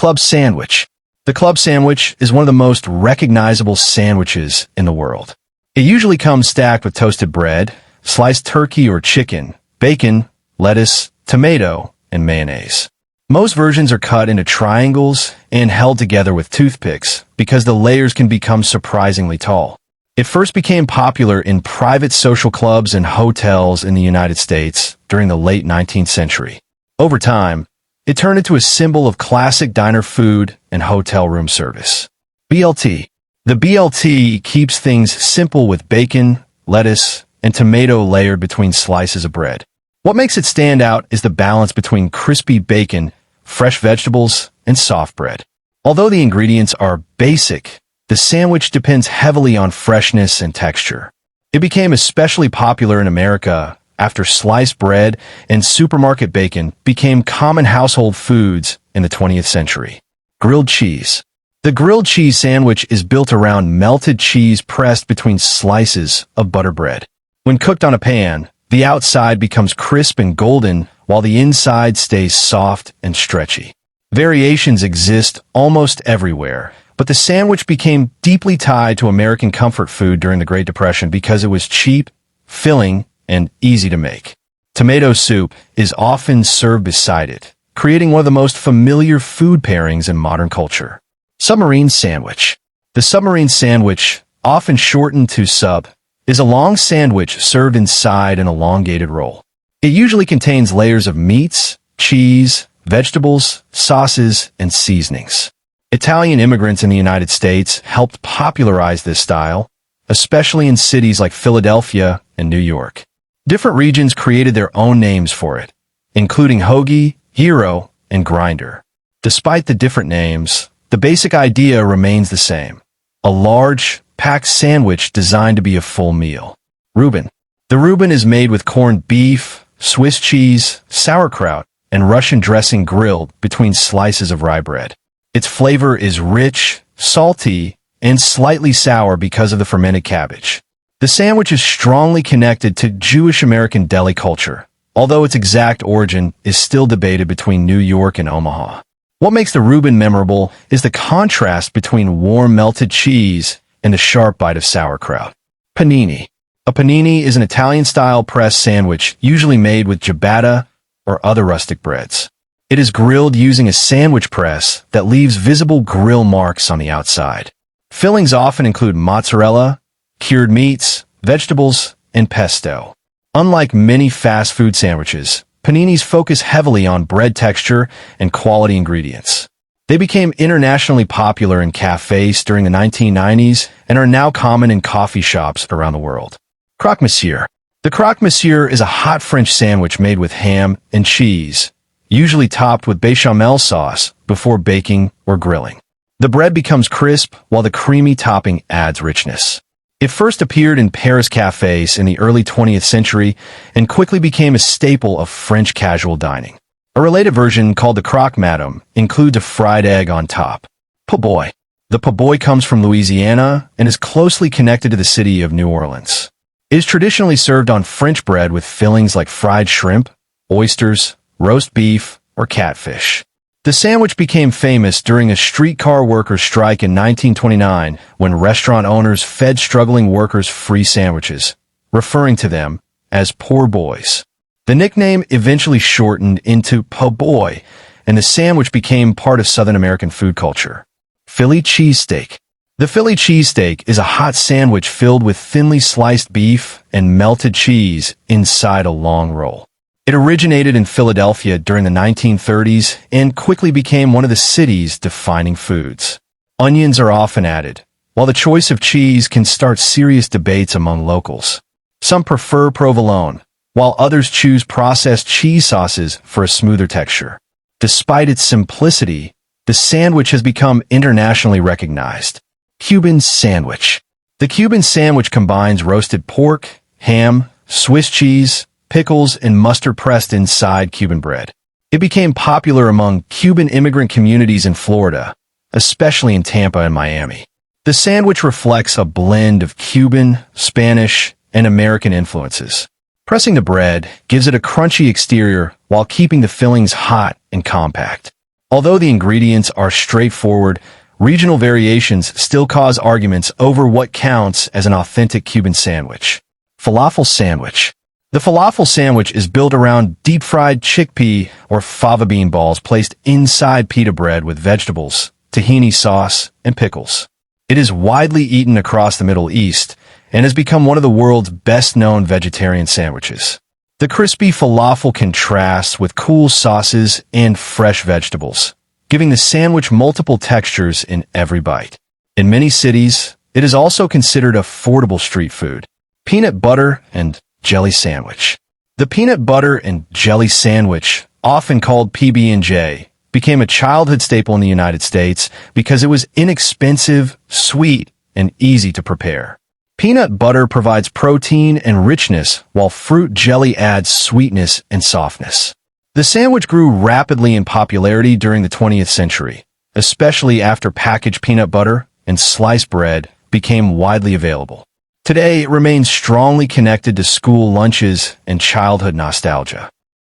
Club sandwich. The club sandwich is one of the most recognizable sandwiches in the world. It usually comes stacked with toasted bread, sliced turkey or chicken, bacon, lettuce, tomato, and mayonnaise. Most versions are cut into triangles and held together with toothpicks because the layers can become surprisingly tall. It first became popular in private social clubs and hotels in the United States during the late 19th century. Over time, it turned into a symbol of classic diner food and hotel room service. BLT. The BLT keeps things simple with bacon, lettuce, and tomato layered between slices of bread. What makes it stand out is the balance between crispy bacon, fresh vegetables, and soft bread. Although the ingredients are basic, the sandwich depends heavily on freshness and texture. It became especially popular in America after sliced bread and supermarket bacon became common household foods in the 20th century. Grilled cheese. The grilled cheese sandwich is built around melted cheese pressed between slices of butter bread. When cooked on a pan, the outside becomes crisp and golden while the inside stays soft and stretchy. Variations exist almost everywhere, but the sandwich became deeply tied to American comfort food during the Great Depression because it was cheap, filling, and easy to make. Tomato soup is often served beside it, creating one of the most familiar food pairings in modern culture. Submarine sandwich. The submarine sandwich, often shortened to sub, is a long sandwich served inside an elongated roll. It usually contains layers of meats, cheese, vegetables, sauces, and seasonings. Italian immigrants in the United States helped popularize this style, especially in cities like Philadelphia and New York. Different regions created their own names for it, including hoagie, gyro, and grinder. Despite the different names, the basic idea remains the same: a large, packed sandwich designed to be a full meal. Reuben. The Reuben is made with corned beef, Swiss cheese, sauerkraut, and Russian dressing grilled between slices of rye bread. Its flavor is rich, salty, and slightly sour because of the fermented cabbage. The sandwich is strongly connected to Jewish American deli culture, although its exact origin is still debated between New York and Omaha. What makes the Reuben memorable is the contrast between warm melted cheese and the sharp bite of sauerkraut. Panini. A panini is an Italian-style pressed sandwich usually made with ciabatta or other rustic breads. It is grilled using a sandwich press that leaves visible grill marks on the outside. Fillings often include mozzarella, cured meats, vegetables, and pesto. Unlike many fast food sandwiches, paninis focus heavily on bread texture and quality ingredients. They became internationally popular in cafes during the 1990s and are now common in coffee shops around the world. Croque monsieur. The croque monsieur is a hot French sandwich made with ham and cheese, usually topped with bechamel sauce before baking or grilling. The bread becomes crisp while the creamy topping adds richness. It first appeared in Paris cafes in the early 20th century and quickly became a staple of French casual dining. A related version called the croque madame includes a fried egg on top. Po' boy. The po' boy comes from Louisiana and is closely connected to the city of New Orleans. It is traditionally served on French bread with fillings like fried shrimp, oysters, roast beef, or catfish. The sandwich became famous during a streetcar workers' strike in 1929 when restaurant owners fed struggling workers free sandwiches, referring to them as poor boys. The nickname eventually shortened into po' boy, and the sandwich became part of Southern American food culture. Philly cheesesteak. The Philly cheesesteak is a hot sandwich filled with thinly sliced beef and melted cheese inside a long roll. It originated in Philadelphia during the 1930s and quickly became one of the city's defining foods. Onions are often added, while the choice of cheese can start serious debates among locals. Some prefer provolone, while others choose processed cheese sauces for a smoother texture. Despite its simplicity, the sandwich has become internationally recognized. Cuban sandwich. The Cuban sandwich combines roasted pork, ham, Swiss cheese, pickles, and mustard pressed inside Cuban bread. It became popular among Cuban immigrant communities in Florida, especially in Tampa and Miami. The sandwich reflects a blend of Cuban, Spanish, and American influences. Pressing the bread gives it a crunchy exterior while keeping the fillings hot and compact. Although the ingredients are straightforward, regional variations still cause arguments over what counts as an authentic Cuban sandwich. Falafel sandwich. The falafel sandwich is built around deep-fried chickpea or fava bean balls placed inside pita bread with vegetables, tahini sauce, and pickles. It is widely eaten across the Middle East and has become one of the world's best-known vegetarian sandwiches. The crispy falafel contrasts with cool sauces and fresh vegetables, giving the sandwich multiple textures in every bite. In many cities, it is also considered affordable street food. Peanut butter and jelly sandwich. The peanut butter and jelly sandwich, often called PB&J, became a childhood staple in the United States because it was inexpensive, sweet, and easy to prepare. Peanut butter provides protein and richness, while fruit jelly adds sweetness and softness. The sandwich grew rapidly in popularity during the 20th century, especially after packaged peanut butter and sliced bread became widely available. Today, it remains strongly connected to school lunches and childhood nostalgia.